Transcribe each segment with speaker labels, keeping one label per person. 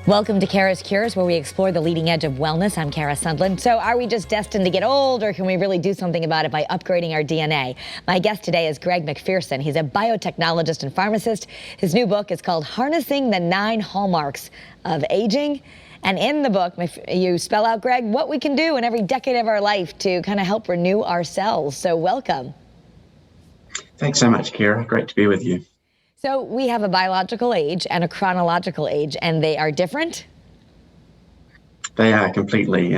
Speaker 1: Welcome to Kara's Cures, where we explore the leading edge of wellness. I'm Kara Sundland. So are we just destined to get old, or can we really do something about it by upgrading our DNA? My guest today is Greg McPherson. He's a biotechnologist and pharmacist. His new book is called Harnessing the 9 Hallmarks of Aging. And in the book, you spell out, Greg, what we can do in every decade of our life to kind of help renew our cells. So welcome.
Speaker 2: Thanks so much, Kara. Great to be with you.
Speaker 1: So we have a biological age and a chronological age, and they are different?
Speaker 2: They are completely.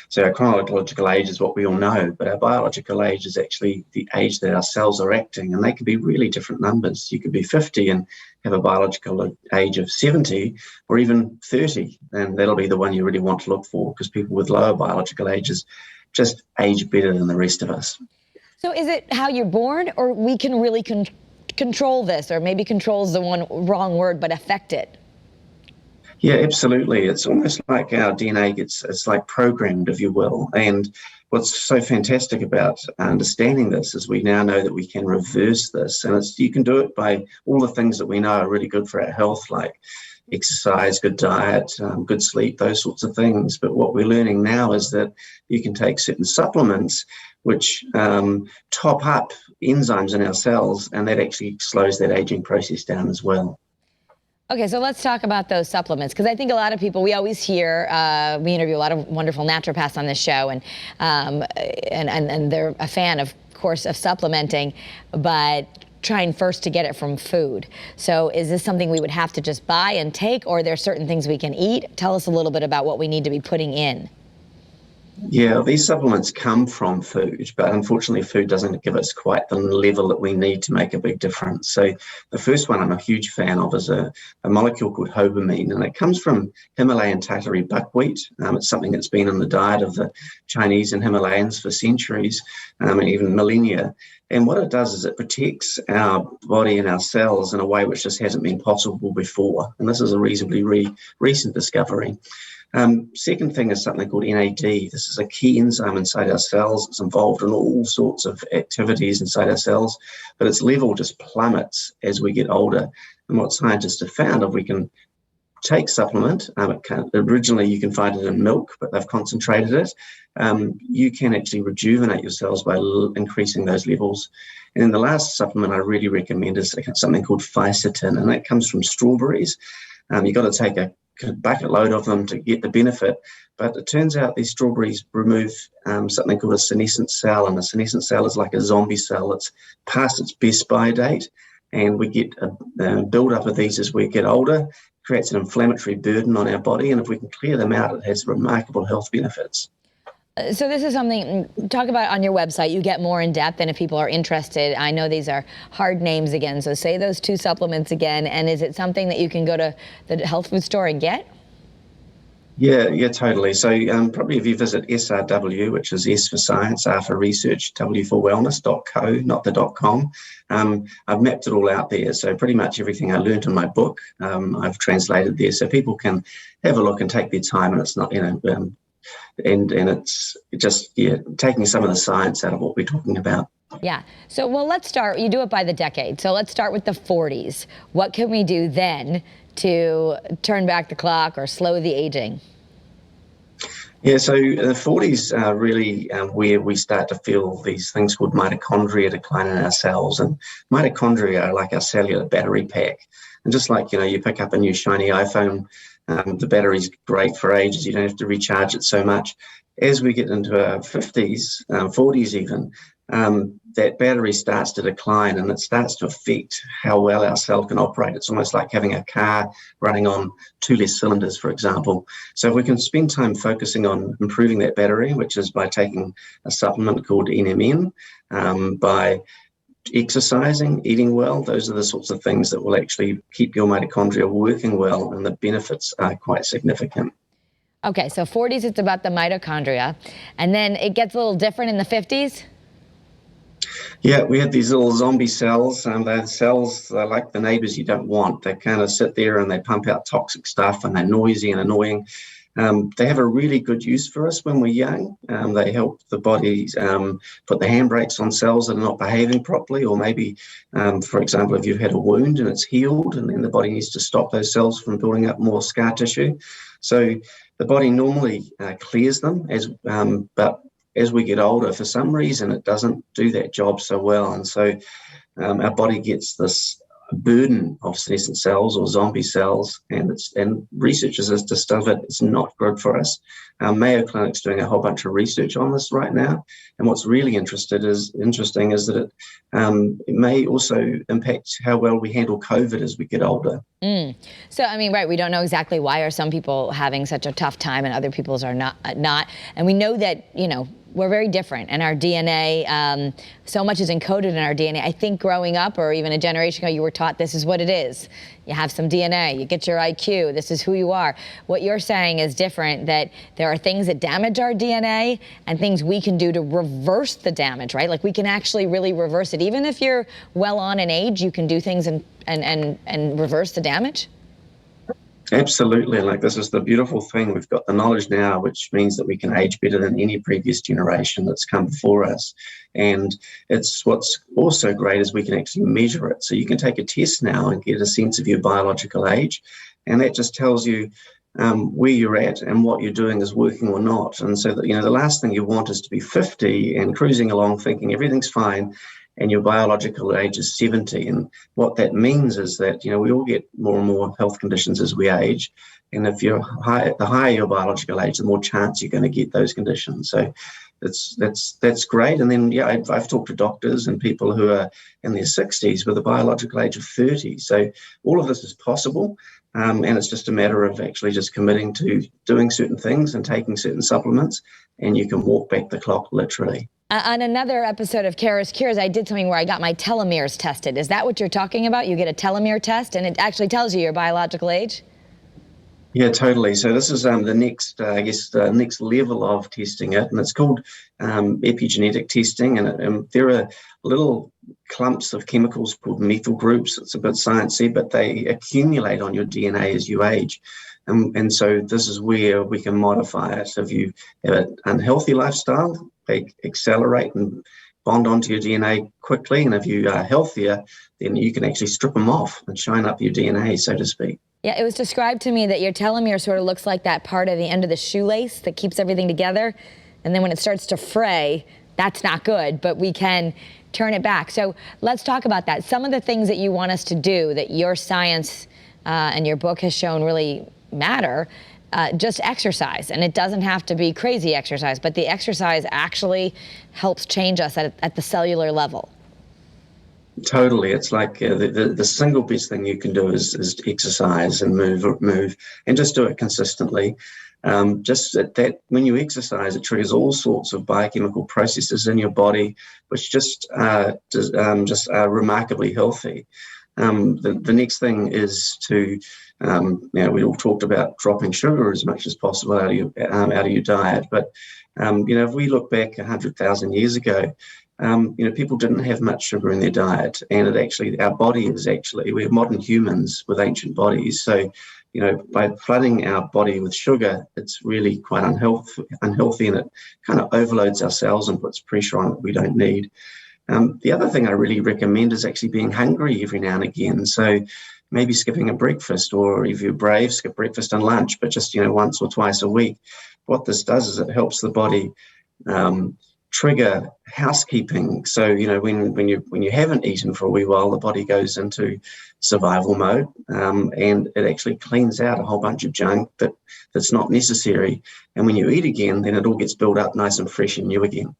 Speaker 2: So our chronological age is what we all know, but our biological age is actually the age that our cells are acting, and they can be really different numbers. You could be 50 and have a biological age of 70 or even 30, and that'll be the one you really want to look for, because people with lower biological ages just age better than the rest of us.
Speaker 1: So is it how you're born, or we can really control this, or maybe control is the wrong word, but affect it?
Speaker 2: Yeah, absolutely. It's almost like our DNA it's like programmed, if you will. And what's so fantastic about understanding this is we now know that we can reverse this. And you can do it by all the things that we know are really good for our health, like exercise, good diet, good sleep, those sorts of things. But what we're learning now is that you can take certain supplements which top up enzymes in our cells, and that actually slows that aging process down as well.
Speaker 1: Okay, so let's talk about those supplements, because I think a lot of people, we always hear, we interview a lot of wonderful naturopaths on this show, and they're a fan, of course, of supplementing, but trying first to get it from food. So is this something we would have to just buy and take, or are there certain things we can eat? Tell us a little bit about what we need to be putting in.
Speaker 2: Yeah, these supplements come from food, but unfortunately food doesn't give us quite the level that we need to make a big difference. So the first one I'm a huge fan of is a molecule called hobamine, and it comes from Himalayan Tartary buckwheat. It's something that's been in the diet of the Chinese and Himalayans for centuries, and even millennia. And what it does is it protects our body and our cells in a way which just hasn't been possible before. And this is a reasonably recent discovery. Second thing is something called NAD. This is a key enzyme inside our cells. It's involved in all sorts of activities inside our cells, but its level just plummets as we get older. And what scientists have found, if we can take supplement, originally you can find it in milk, but they've concentrated it, you can actually rejuvenate your cells by increasing those levels. And then the last supplement I really recommend is something called fisetin, and that comes from strawberries. You've got to take a bucket load of them to get the benefit, but it turns out these strawberries remove something called a senescent cell, and a senescent cell is like a zombie cell. It's past its best by date, and we get a build-up of these as we get older, creates an inflammatory burden on our body, and if we can clear them out, it has remarkable health benefits.
Speaker 1: So this is something, talk about on your website, you get more in depth, and if people are interested, I know these are hard names again, so say those 2 supplements again, and is it something that you can go to the health food store and get?
Speaker 2: Yeah, totally. So probably if you visit SRW, which is S for science, R for research, W for wellness.co, not the .com, I've mapped it all out there. So pretty much everything I learned in my book, I've translated there, so people can have a look and take their time, and it's not, and it's just taking some of the science out of what we're talking about.
Speaker 1: Yeah. So, well, let's start. You do it by the decade. So let's start with the 40s. What can we do then to turn back the clock or slow the aging?
Speaker 2: Yeah, so the 40s are really where we start to feel these things called mitochondria decline in our cells. And mitochondria are like our cellular battery pack. And just like, you pick up a new shiny iPhone, the battery's great for ages. You don't have to recharge it so much. As we get into our 50s, 40s even, that battery starts to decline, and it starts to affect how well our cell can operate. It's almost like having a car running on 2 less cylinders, for example. So if we can spend time focusing on improving that battery, which is by taking a supplement called NMN, by exercising, eating well, those are the sorts of things that will actually keep your mitochondria working well, and the benefits are quite significant.
Speaker 1: Okay, so 40s, it's about the mitochondria, and then it gets a little different in the 50s?
Speaker 2: Yeah, we have these little zombie cells, and they're cells, they're like the neighbors you don't want. They kind of sit there and they pump out toxic stuff, and they're noisy and annoying. They have a really good use for us when we're young. They help the body put the handbrakes on cells that are not behaving properly, or maybe, for example, if you've had a wound and it's healed, and then the body needs to stop those cells from building up more scar tissue. So the body normally clears them, but as we get older, for some reason, it doesn't do that job so well. And so our body gets this burden of senescent cells or zombie cells, and researchers have discovered it's not good for us. Mayo Clinic's doing a whole bunch of research on this right now, and what's really interesting is that it may also impact how well we handle COVID as we get older.
Speaker 1: So, I mean, right, we don't know exactly why are some people having such a tough time and other people's are not. And we know that, we're very different, and our DNA, so much is encoded in our DNA. I think growing up, or even a generation ago, you were taught this is what it is. You have some DNA, you get your IQ, this is who you are. What you're saying is different, that there are things that damage our DNA and things we can do to reverse the damage, right? Like we can actually really reverse it. Even if you're well on in age, you can do things and reverse the damage?
Speaker 2: Absolutely. Like, this is the beautiful thing. We've got the knowledge now, which means that we can age better than any previous generation that's come before us. And what's also great is we can actually measure it. So you can take a test now and get a sense of your biological age. And that just tells you where you're at and what you're doing is working or not. And so that, the last thing you want is to be 50 and cruising along thinking everything's fine, and your biological age is 70. And what that means is that, we all get more and more health conditions as we age. And if the higher your biological age, the more chance you're going to get those conditions. So that's great. And then, I've talked to doctors and people who are in their 60s with a biological age of 30. So all of this is possible. And it's just a matter of actually just committing to doing certain things and taking certain supplements, and you can walk back the clock literally.
Speaker 1: On another episode of Kara's Cures, I did something where I got my telomeres tested. Is that what you're talking about? You get a telomere test and it actually tells you your biological age?
Speaker 2: Yeah, totally. So this is the next level of testing it, and it's called epigenetic testing. And there are little clumps of chemicals called methyl groups. It's a bit sciencey, but they accumulate on your DNA as you age. And so this is where we can modify it. So if you have an unhealthy lifestyle, they accelerate and bond onto your DNA quickly. And if you are healthier, then you can actually strip them off and shine up your DNA, so to speak.
Speaker 1: Yeah, it was described to me that your telomere sort of looks like that part of the end of the shoelace that keeps everything together. And then when it starts to fray, that's not good, but we can turn it back. So let's talk about that. Some of the things that you want us to do that your science and your book has shown really matter, just exercise. And it doesn't have to be crazy exercise, but the exercise actually helps change us at the cellular level.
Speaker 2: Totally. It's like the single best thing you can do is exercise and move and just do it consistently. Just that when you exercise, it triggers all sorts of biochemical processes in your body, which just are remarkably healthy. The next thing is to, we all talked about dropping sugar as much as possible out of your diet. But, if we look back 100,000 years ago, people didn't have much sugar in their diet. And we're modern humans with ancient bodies. So, by flooding our body with sugar, it's really quite unhealthy, and it kind of overloads our cells and puts pressure on that we don't need. The other thing I really recommend is actually being hungry every now and again. So maybe skipping a breakfast, or if you're brave, skip breakfast and lunch, but just, once or twice a week. What this does is it helps the body trigger housekeeping. So, when you haven't eaten for a wee while, the body goes into survival mode, and it actually cleans out a whole bunch of junk that's not necessary. And when you eat again, then it all gets built up nice and fresh and new again.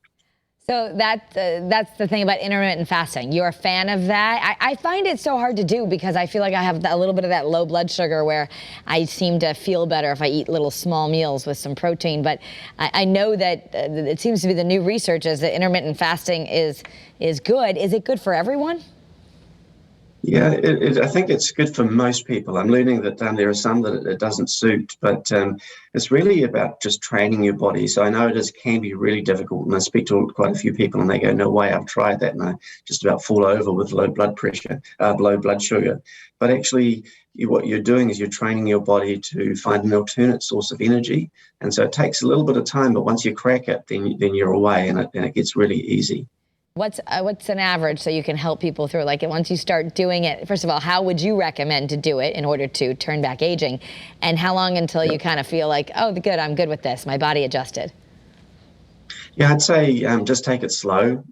Speaker 1: So that's the thing about intermittent fasting. You're a fan of that? I find it so hard to do because I feel like I have a little bit of that low blood sugar where I seem to feel better if I eat little small meals with some protein. But I know that it seems to be the new research is that intermittent fasting is good. Is it good for everyone?
Speaker 2: Yeah, I think it's good for most people. I'm learning that there are some that it doesn't suit, but it's really about just training your body. So I know can be really difficult, and I speak to quite a few people, and they go, "No way, I've tried that," and I just about fall over with low blood pressure, low blood sugar. But actually, what you're doing is you're training your body to find an alternate source of energy, and so it takes a little bit of time. But once you crack it, then you're away, and it gets really easy.
Speaker 1: What's an average so you can help people through? Like once you start doing it, first of all, how would you recommend to do it in order to turn back aging? And how long until you kind of feel like, oh, good, I'm good with this, my body adjusted?
Speaker 2: Yeah, I'd say just take it slow.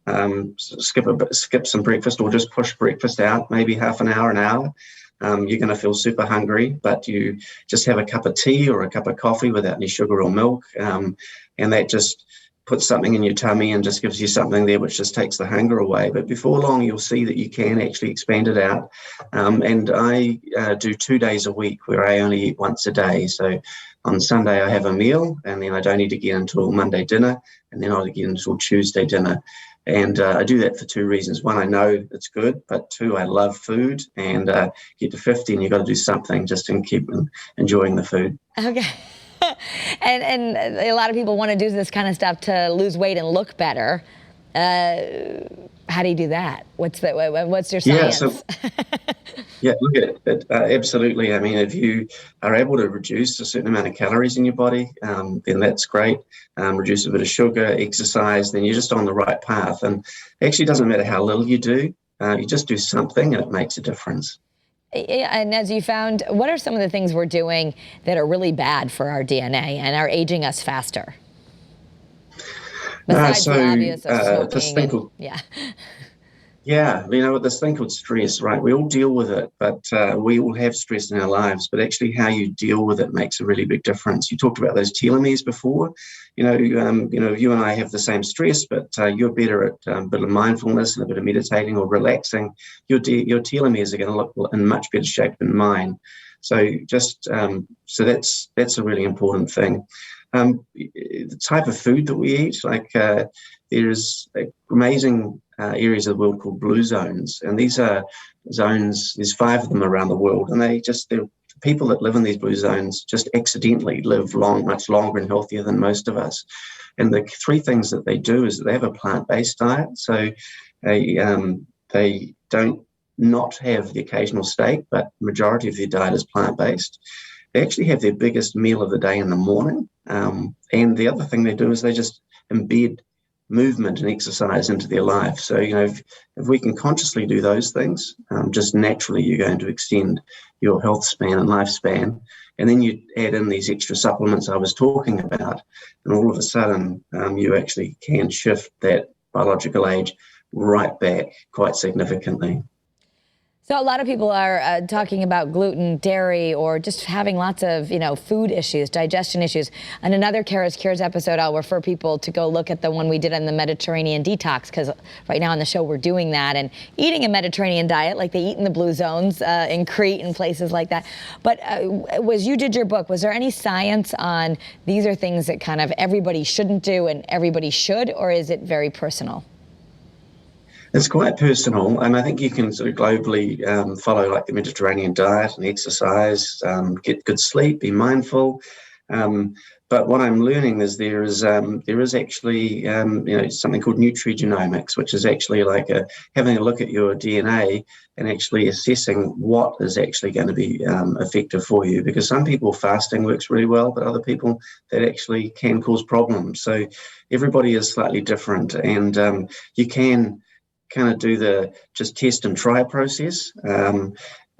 Speaker 2: Skip some breakfast, or just push breakfast out, maybe half an hour, an hour. You're going to feel super hungry, but you just have a cup of tea or a cup of coffee without any sugar or milk, and that just puts something in your tummy and just gives you something there which just takes the hunger away. But before long, you'll see that you can actually expand it out. And I do 2 days a week where I only eat once a day. So on Sunday, I have a meal, and then I don't eat again until Monday dinner, and then I don't eat until Tuesday dinner. And I do that for two reasons. One, I know it's good, but two, I love food, and get to 50 and you've got to do something just to keep enjoying the food.
Speaker 1: Okay. And a lot of people want to do this kind of stuff to lose weight and look better. How do you do that? What's your science?
Speaker 2: Look at it. Absolutely. I mean, if you are able to reduce a certain amount of calories in your body, then that's great. Reduce a bit of sugar, exercise, then you're just on the right path. And it actually doesn't matter how little you do. You just do something and it makes a difference.
Speaker 1: And as you found, what are some of the things we're doing that are really bad for our DNA and are aging us faster? Besides the obvious of smoking.
Speaker 2: Yeah, this thing called stress, right? We all deal with it, but we all have stress in our lives. But actually, how you deal with it makes a really big difference. You talked about those telomeres before. You and I have the same stress, but you're better at a bit of mindfulness and a bit of meditating or relaxing. Your telomeres are going to look in much better shape than mine. So so that's a really important thing. The type of food that we eat, there's amazing areas of the world called blue zones, and these are zones. There's 5 of them around the world, and the people that live in these blue zones just accidentally live much longer and healthier than most of us. And the 3 things that they do is that they have a plant-based diet, so they don't not have the occasional steak, but the majority of their diet is plant-based. They actually have their biggest meal of the day in the morning, and the other thing they do is they just embed movement and exercise into their life. So, if we can consciously do those things, just naturally you're going to extend your health span and lifespan. And then you add in these extra supplements I was talking about, and all of a sudden you actually can shift that biological age right back quite significantly.
Speaker 1: So a lot of people are talking about gluten, dairy, or just having lots of, food issues, digestion issues. And another Kara's Cures episode, I'll refer people to go look at the one we did on the Mediterranean Detox, because right now on the show we're doing that and eating a Mediterranean diet like they eat in the blue zones in Crete and places like that. But you did your book, was there any science on these are things that kind of everybody shouldn't do and everybody should, or is it very personal?
Speaker 2: It's quite personal, and I think you can sort of globally follow like the Mediterranean diet and exercise, get good sleep, be mindful. But what I'm learning is there is actually something called Nutrigenomics, which is actually like having a look at your DNA and actually assessing what is actually going to be effective for you. Because some people fasting works really well, but other people that actually can cause problems. So everybody is slightly different, and you can kind of do the just test and try process,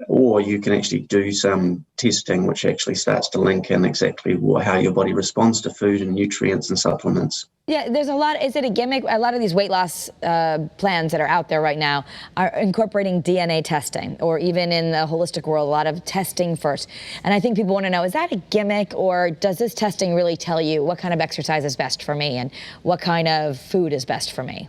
Speaker 2: or you can actually do some testing which actually starts to link in exactly how your body responds to food and nutrients and supplements.
Speaker 1: Yeah, there's a lot. Is it a gimmick? A lot of these weight loss plans that are out there right now are incorporating DNA testing, or even in the holistic world, a lot of testing first. And I think people want to know, is that a gimmick, or does this testing really tell you what kind of exercise is best for me and what kind of food is best for me?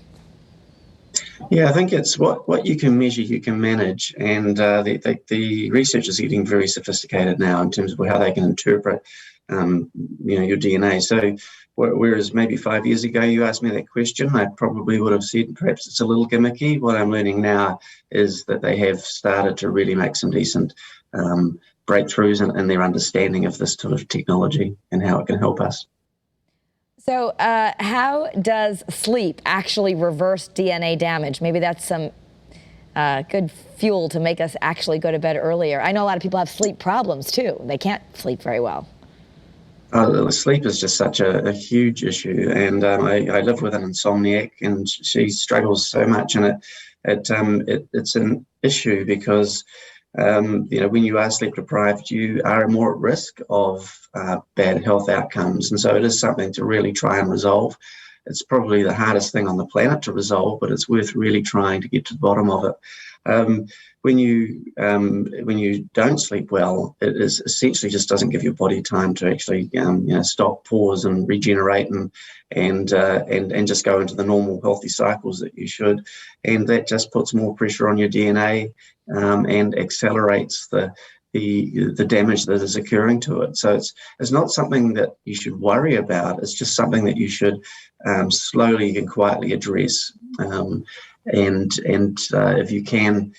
Speaker 2: Yeah, I think it's what you can measure, you can manage, and the research is getting very sophisticated now in terms of how they can interpret your DNA. So whereas maybe 5 years ago you asked me that question, I probably would have said perhaps it's a little gimmicky. What I'm learning now is that they have started to really make some decent breakthroughs in their understanding of this sort of technology and how it can help us.
Speaker 1: So how does sleep actually reverse DNA damage? Maybe that's some good fuel to make us actually go to bed earlier. I know a lot of people have sleep problems too. They can't sleep very well.
Speaker 2: Sleep is just such a huge issue, and I live with an insomniac, and she struggles so much, and it's an issue because when you are sleep deprived, you are more at risk of bad health outcomes, and so it is something to really try and resolve. It's probably the hardest thing on the planet to resolve, but it's worth really trying to get to the bottom of it. When you don't sleep well, it is essentially just doesn't give your body time to actually stop, pause, and regenerate, and just go into the normal healthy cycles that you should, and that just puts more pressure on your DNA and accelerates the damage that is occurring to it. So it's not something that you should worry about. It's just something that you should slowly and quietly address. And if you can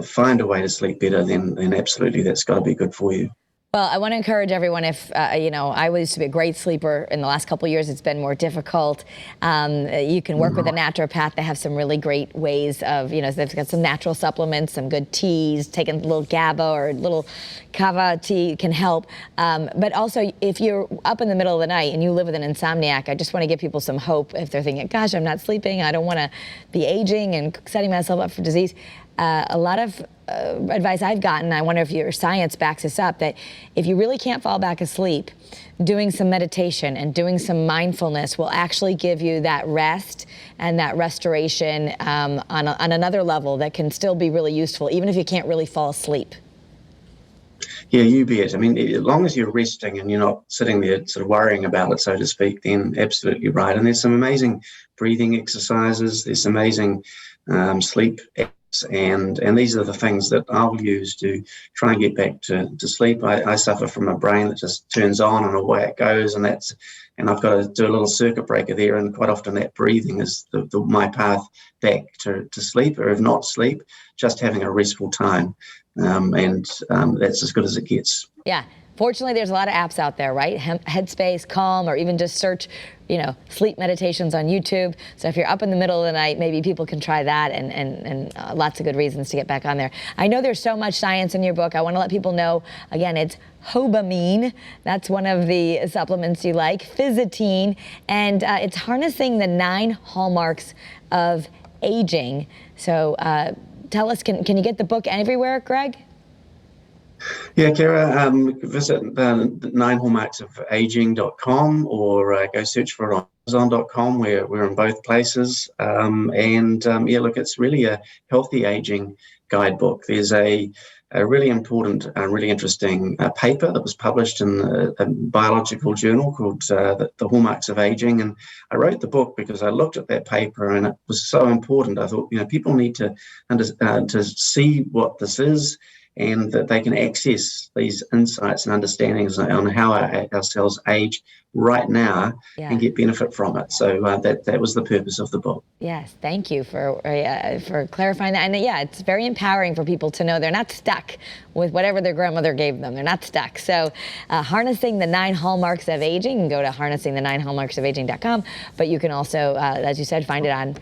Speaker 2: find a way to sleep better, then absolutely that's got to be good for you.
Speaker 1: Well, I want to encourage everyone, if, I used to be a great sleeper. In the last couple of years, it's been more difficult. You can work with a naturopath. They have some really great ways of, they've got some natural supplements, some good teas, taking a little GABA or a little kava tea can help. But also, if you're up in the middle of the night and you live with an insomniac, I just want to give people some hope if they're thinking, gosh, I'm not sleeping, I don't want to be aging and setting myself up for disease. A lot of advice I've gotten, I wonder if your science backs this up, that if you really can't fall back asleep, doing some meditation and doing some mindfulness will actually give you that rest and that restoration on another level that can still be really useful, even if you can't really fall asleep.
Speaker 2: Yeah, you bet. I mean, as long as you're resting and you're not sitting there sort of worrying about it, so to speak, then absolutely right. And there's some amazing breathing exercises. There's amazing sleep apps, and these are the things that I'll use to try and get back to sleep. I suffer from a brain that just turns on and away it goes, and I've got to do a little circuit breaker there, and quite often that breathing is my path back to sleep, or if not sleep, just having a restful time. That's as good as it gets.
Speaker 1: Yeah. Fortunately, there's a lot of apps out there, right? Headspace, Calm, or even just search, sleep meditations on YouTube. So if you're up in the middle of the night, maybe people can try that, and lots of good reasons to get back on there. I know there's so much science in your book. I want to let people know, again, it's hobamine. That's one of the supplements you like. Physitine, and it's harnessing the 9 hallmarks of aging. So tell us, can you get the book everywhere, Greg?
Speaker 2: Yeah, Kara, visit 9hallmarksofaging.com or go search for it on Amazon.com. We're in both places. Look, it's really a healthy aging guidebook. There's a really important, really interesting paper that was published in a biological journal called the Hallmarks of Aging. And I wrote the book because I looked at that paper and it was so important. I thought, people need to see what this is, and that they can access these insights and understandings on how our cells age right now and get benefit from it. So that was the purpose of the book.
Speaker 1: Yes, thank you for clarifying that. And it's very empowering for people to know they're not stuck with whatever their grandmother gave them. They're not stuck. So harnessing the 9 hallmarks of aging, you can go to harnessingthe9hallmarksofaging.com, but you can also, as you said, find it on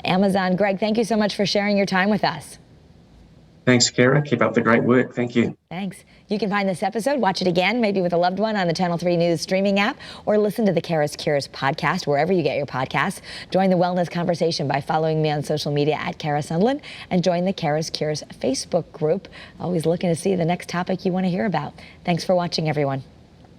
Speaker 1: Amazon. Greg, thank you so much for sharing your time with us.
Speaker 2: Thanks, Kara. Keep up the great work. Thank you.
Speaker 1: Thanks. You can find this episode, watch it again, maybe with a loved one on the Channel 3 News streaming app, or listen to the Kara's Cures podcast wherever you get your podcasts. Join the wellness conversation by following me on social media at Kara Sundlin, and join the Kara's Cures Facebook group. Always looking to see the next topic you want to hear about. Thanks for watching, everyone.